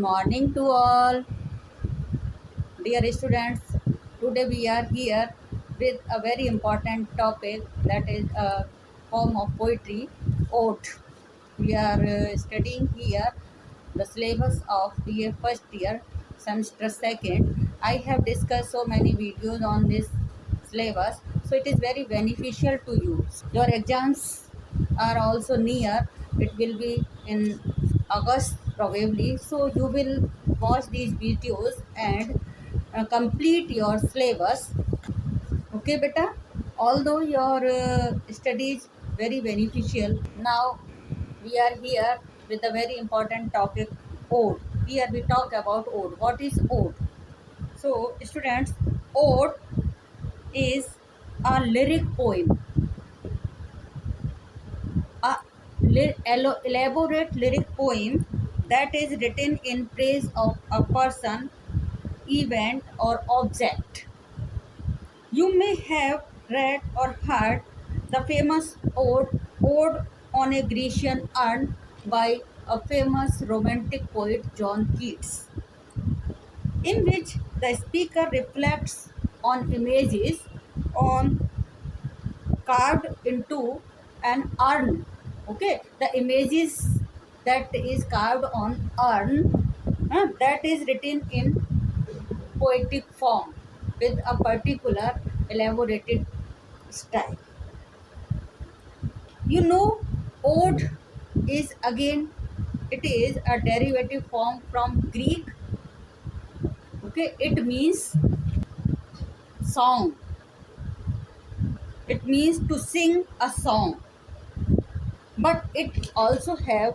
morning to all, dear students. Today we are here with a very important topic, that is a form of poetry, ode. We are studying here the syllabus of BA first year, semester second. I have discussed so many videos on this syllabus, so it is very beneficial to you. Your exams are also near. It will be in August probably. So you will watch these videos and complete your syllabus. Okay, beta. Although your study is very beneficial, now we are here with a very important topic, ode. Here we talk about ode. What is ode? So, students, ode is a lyric poem, a elaborate lyric poem that is written in praise of a person, event, or object. You may have read or heard the famous ode on a Grecian urn by a famous romantic poet John Keats, in which the speaker reflects on images on carved into an urn. Okay, the images that is carved on urn, that is written in poetic form with a particular elaborated style. You know, ode is again, it is a derivative form from Greek. Okay, it means song. It means to sing a song, but it also have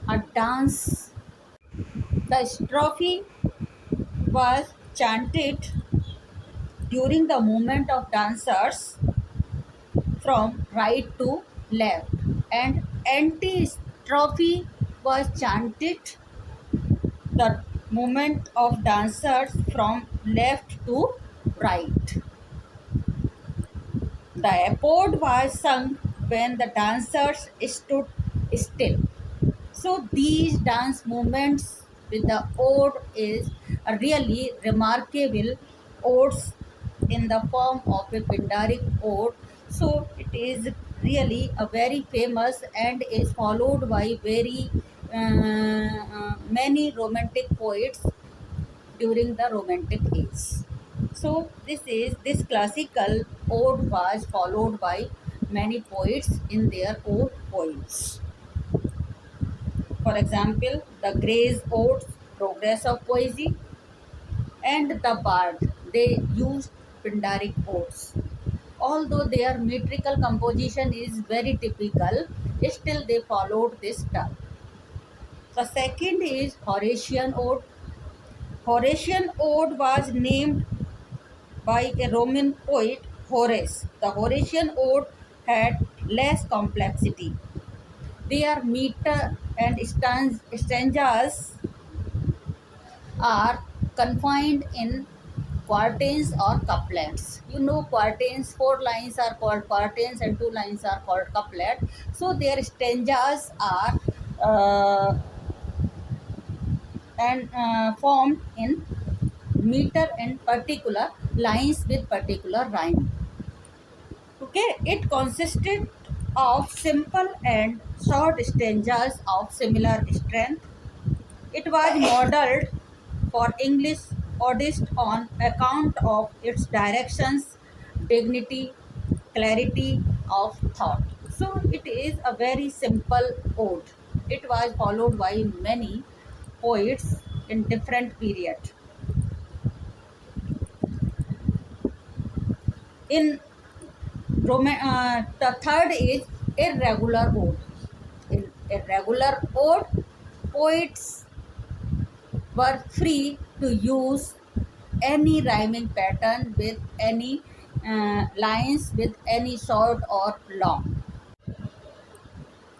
a dance. The strophe was chanted during the movement of dancers from right to left, and anti-strophe was chanted the movement of dancers from left to right. The epode was sung when the dancers stood still. So these dance movements with the ode is a really remarkable odes in the form of a Pindaric ode. So it is really a very famous and is followed by very many romantic poets during the romantic age. So this classical ode was followed by many poets in their ode poems. For example, the Gray's Odes, Progress of Poesy, and the Bard, they used Pindaric odes. Although their metrical composition is very typical, still they followed this style. The second is Horatian Ode. Horatian Ode was named by a Roman poet, Horace. The Horatian Ode had less complexity. Their meter and stanzas are confined in quatrains or couplets. You know, quatrains, 4 lines are called quatrains and 2 lines are called couplet. So their stanzas are formed in meter and particular lines with particular rhyme. Okay, it consisted of simple and short stanzas of similar strength. It was modeled for English Oddist on account of its directions, dignity, clarity of thought. So it is a very simple ode. It was followed by many poets in different period. In the third is irregular ode. In irregular ode, poets were free to use any rhyming pattern with any lines with any short or long.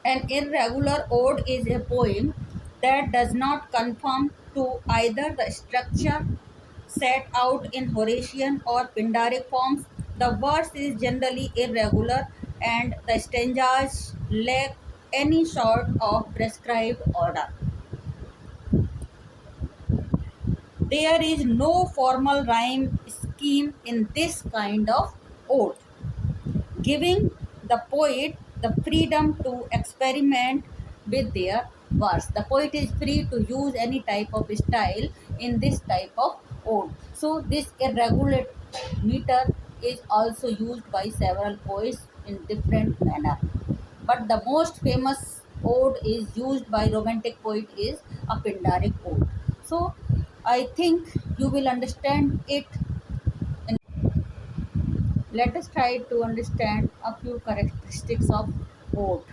An irregular ode is a poem that does not conform to either the structure set out in Horatian or Pindaric forms. The verse is generally irregular and the stanzas lack any sort of prescribed order. There is no formal rhyme scheme in this kind of ode, giving the poet the freedom to experiment with their verse. The poet is free to use any type of style in this type of ode. So this irregular meter is also used by several poets in different manner. But the most famous ode is used by romantic poet is a Pindaric ode. So I think you will understand it. Let us try to understand a few characteristics of ode.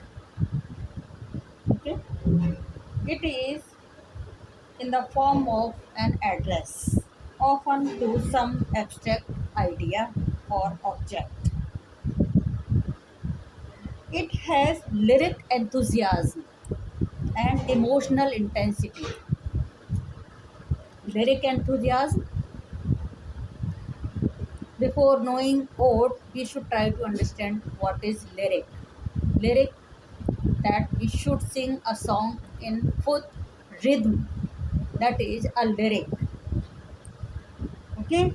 Okay, it is in the form of an address, often to some abstract idea or object. It has lyric enthusiasm and emotional intensity. Lyric enthusiasm. Before knowing ode, we should try to understand what is lyric. Lyric, that we should sing a song in full rhythm, that is a lyric. Okay,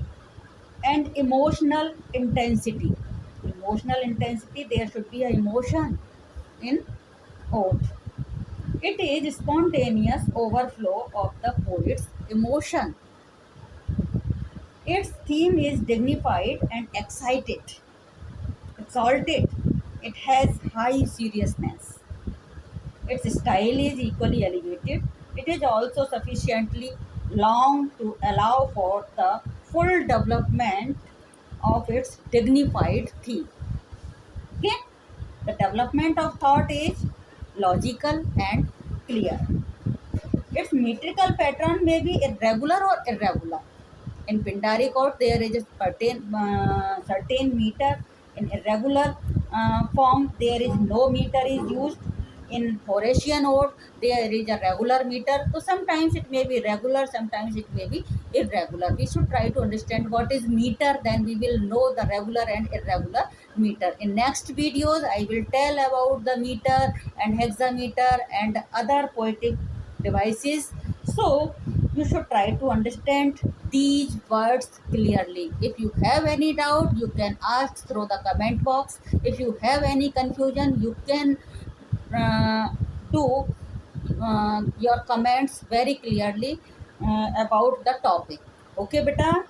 and emotional intensity. Emotional intensity, there should be a emotion in ode. It is spontaneous overflow of the poet's emotion. Its theme is dignified and exalted. It has high seriousness. Its style is equally elevated. It is also sufficiently long to allow for the full development of its dignified theme. Okay? The development of thought is logical and clear. Its metrical pattern may be irregular or irregular. In Pindari chord, there is a certain meter. In irregular form, there is no meter is used. In Horatian ode, there is a regular meter. So sometimes it may be regular, sometimes it may be irregular. We should try to understand what is meter, then we will know the regular and irregular meter. In next videos, I will tell about the meter and hexameter and other poetic devices. So you should try to understand these words clearly. If you have any doubt, you can ask through the comment box. If you have any confusion, you can uh, do your comments very clearly about the topic. Okay, beta?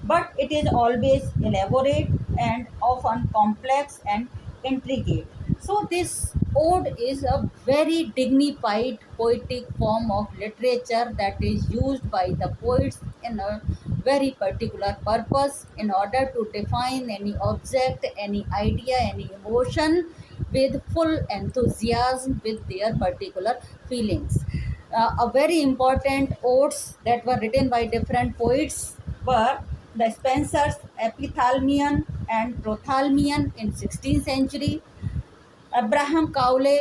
But it is always elaborate and often complex and intricate. So, this ode is a very dignified poetic form of literature that is used by the poets in a very particular purpose in order to define any object, any idea, any emotion with full enthusiasm with their particular feelings. A very important odes that were written by different poets were the Spenser's Epithalamion and Prothalamion in 16th century. Abraham Cowley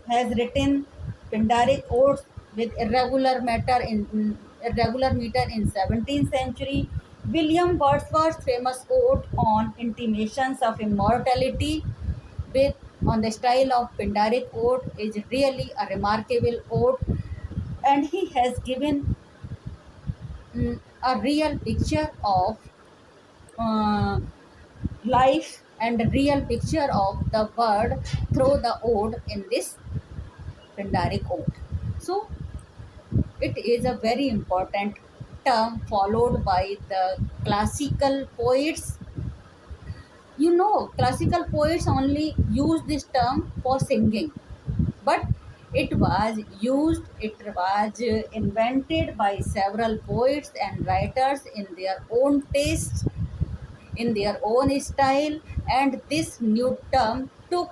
has written Pindaric odes with irregular meter in 17th century. William Wordsworth's famous ode on intimations of immortality with on the style of Pindaric ode is really a remarkable ode, and he has given a real picture of uh, life and a real picture of the world through the ode in this Pindaric ode. So it is a very important term followed by the classical poets. You know, classical poets only use this term for singing, but it was invented by several poets and writers in their own taste, in their own style, and this new term took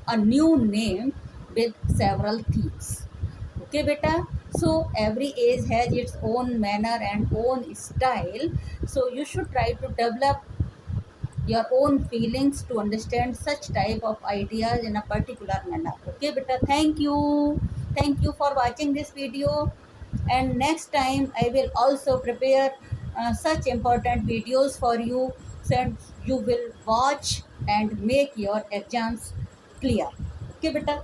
a new name with several themes. Okay, beta. So every age has its own manner and own style. So you should try to develop your own feelings to understand such type of ideas in a particular manner. Okay, beta. Thank you for watching this video, and next time I will also prepare such important videos for you, so you will watch and make your exams clear. Okay, beta.